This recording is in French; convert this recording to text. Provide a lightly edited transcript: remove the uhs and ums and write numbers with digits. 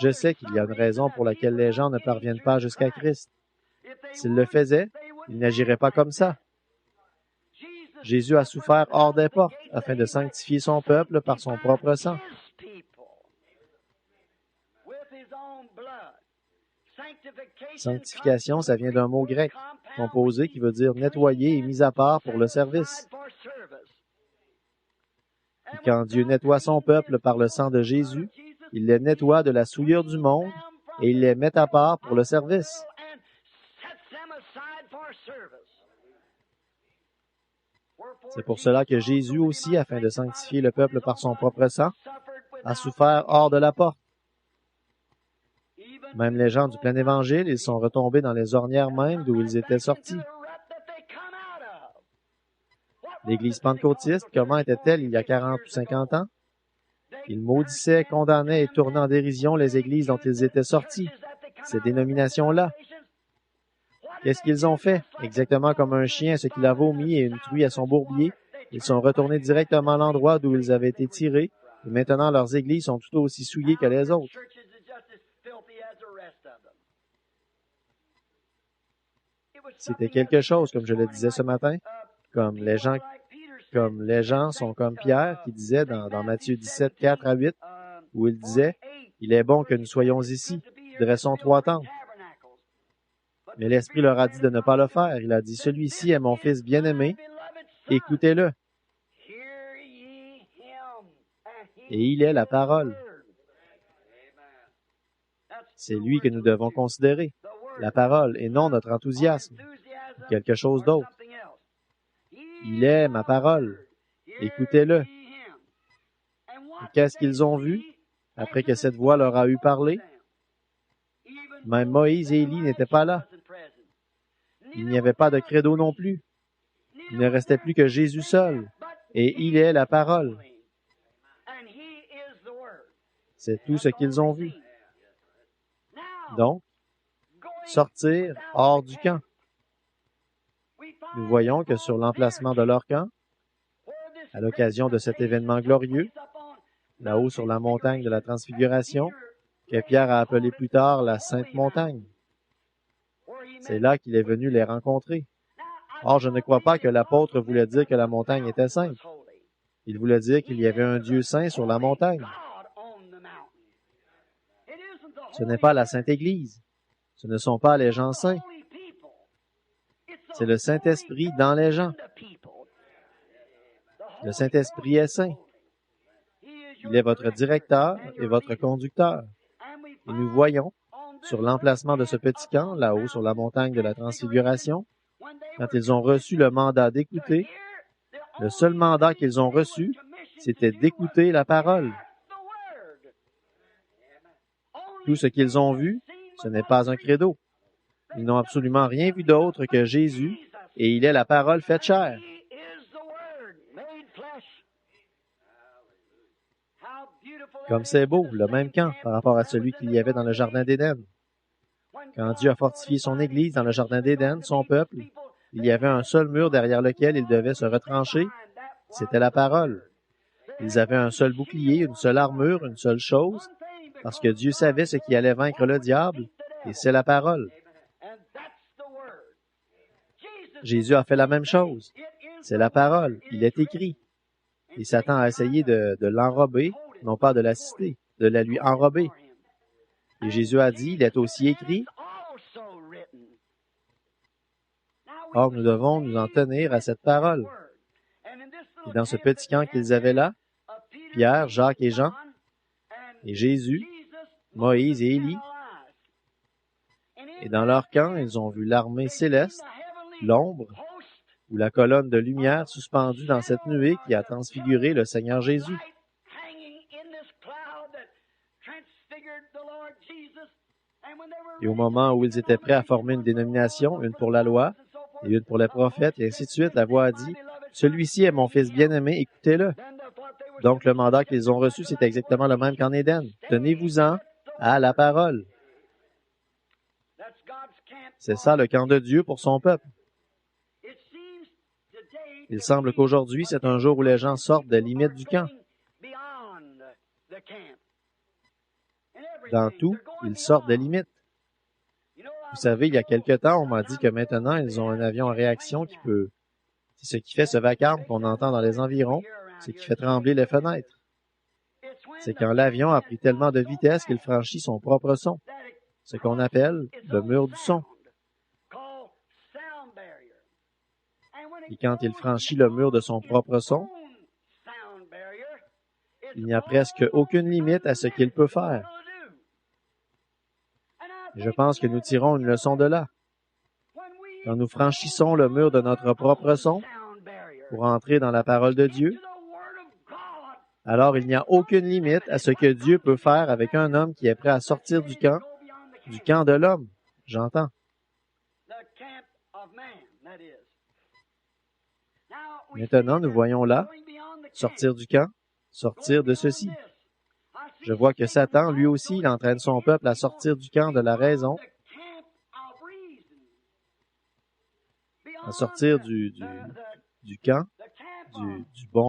Je sais qu'il y a une raison pour laquelle les gens ne parviennent pas jusqu'à Christ. S'ils le faisaient, ils n'agiraient pas comme ça. Jésus a souffert hors des portes afin de sanctifier son peuple par son propre sang. Sanctification, ça vient d'un mot grec, composé qui veut dire nettoyer et mis à part pour le service. Et quand Dieu nettoie son peuple par le sang de Jésus, il les nettoie de la souillure du monde et il les met à part pour le service. C'est pour cela que Jésus aussi, afin de sanctifier le peuple par son propre sang, a souffert hors de la porte. Même les gens du plein évangile, ils sont retombés dans les ornières mêmes d'où ils étaient sortis. L'Église pentecôtiste, comment était-elle il y a 40 ou 50 ans? Ils maudissaient, condamnaient et tournaient en dérision les églises dont ils étaient sortis, ces dénominations-là. Qu'est-ce qu'ils ont fait? Exactement comme un chien à ce qu'il a vomi et une truie à son bourbier, ils sont retournés directement à l'endroit d'où ils avaient été tirés, et maintenant leurs églises sont tout aussi souillées que les autres. C'était quelque chose, comme je le disais ce matin, comme les gens sont comme Pierre qui disait dans Matthieu 17, 4 à 8, où il disait, « Il est bon que nous soyons ici, dressons 3 tentes. » Mais l'Esprit leur a dit de ne pas le faire. Il a dit, « Celui-ci est mon Fils bien-aimé, écoutez-le. » Et il est la parole. C'est lui que nous devons considérer, la parole, et non notre enthousiasme, ou quelque chose d'autre. Il est ma parole. Écoutez-le. Et qu'est-ce qu'ils ont vu après que cette voix leur a eu parlé? Même Moïse et Élie n'étaient pas là. Il n'y avait pas de credo non plus. Il ne restait plus que Jésus seul. Et il est la parole. C'est tout ce qu'ils ont vu. Donc, sortir hors du camp. Nous voyons que sur l'emplacement de leur camp, à l'occasion de cet événement glorieux, là-haut sur la montagne de la Transfiguration, que Pierre a appelé plus tard la Sainte Montagne. C'est là qu'il est venu les rencontrer. Or, je ne crois pas que l'apôtre voulait dire que la montagne était sainte. Il voulait dire qu'il y avait un Dieu saint sur la montagne. Ce n'est pas la Sainte Église. Ce ne sont pas les gens saints. C'est le Saint-Esprit dans les gens. Le Saint-Esprit est saint. Il est votre directeur et votre conducteur. Et nous voyons, sur l'emplacement de ce petit camp, là-haut sur la montagne de la Transfiguration, quand ils ont reçu le mandat d'écouter, le seul mandat qu'ils ont reçu, c'était d'écouter la parole. Tout ce qu'ils ont vu, ce n'est pas un credo. Ils n'ont absolument rien vu d'autre que Jésus, et il est la parole faite chair. Comme c'est beau, le même camp par rapport à celui qu'il y avait dans le Jardin d'Éden. Quand Dieu a fortifié son Église dans le Jardin d'Éden, son peuple, il y avait un seul mur derrière lequel ils devaient se retrancher. C'était la parole. Ils avaient un seul bouclier, une seule armure, une seule chose, parce que Dieu savait ce qui allait vaincre le diable, et c'est la parole. Jésus a fait la même chose. C'est la parole. Il est écrit. Et Satan a essayé de l'enrober, non pas de l'assister, de la lui enrober. Et Jésus a dit, il est aussi écrit. Or, nous devons nous en tenir à cette parole. Et dans ce petit camp qu'ils avaient là, Pierre, Jacques et Jean, et Jésus, Moïse et Élie, et dans leur camp, ils ont vu l'armée céleste, l'ombre, ou la colonne de lumière suspendue dans cette nuée qui a transfiguré le Seigneur Jésus. Et au moment où ils étaient prêts à former une dénomination, une pour la loi et une pour les prophètes, et ainsi de suite, la voix a dit, « Celui-ci est mon Fils bien-aimé, écoutez-le. » Donc, le mandat qu'ils ont reçu, c'est exactement le même qu'en Éden. Tenez-vous-en à la parole. C'est ça le camp de Dieu pour son peuple. Il semble qu'aujourd'hui, c'est un jour où les gens sortent des limites du camp. Dans tout, ils sortent des limites. Vous savez, il y a quelque temps, on m'a dit que maintenant, ils ont un avion à réaction qui peut... C'est ce qui fait ce vacarme qu'on entend dans les environs, ce qui fait trembler les fenêtres. C'est quand l'avion a pris tellement de vitesse qu'il franchit son propre son, ce qu'on appelle le mur du son. Et quand il franchit le mur de son propre son, il n'y a presque aucune limite à ce qu'il peut faire. Et je pense que nous tirons une leçon de là. Quand nous franchissons le mur de notre propre son pour entrer dans la parole de Dieu, alors il n'y a aucune limite à ce que Dieu peut faire avec un homme qui est prêt à sortir du camp de l'homme, j'entends. Maintenant, nous voyons là, sortir du camp, sortir de ceci. Je vois que Satan, lui aussi, il entraîne son peuple à sortir du camp de la raison, à sortir du camp du bon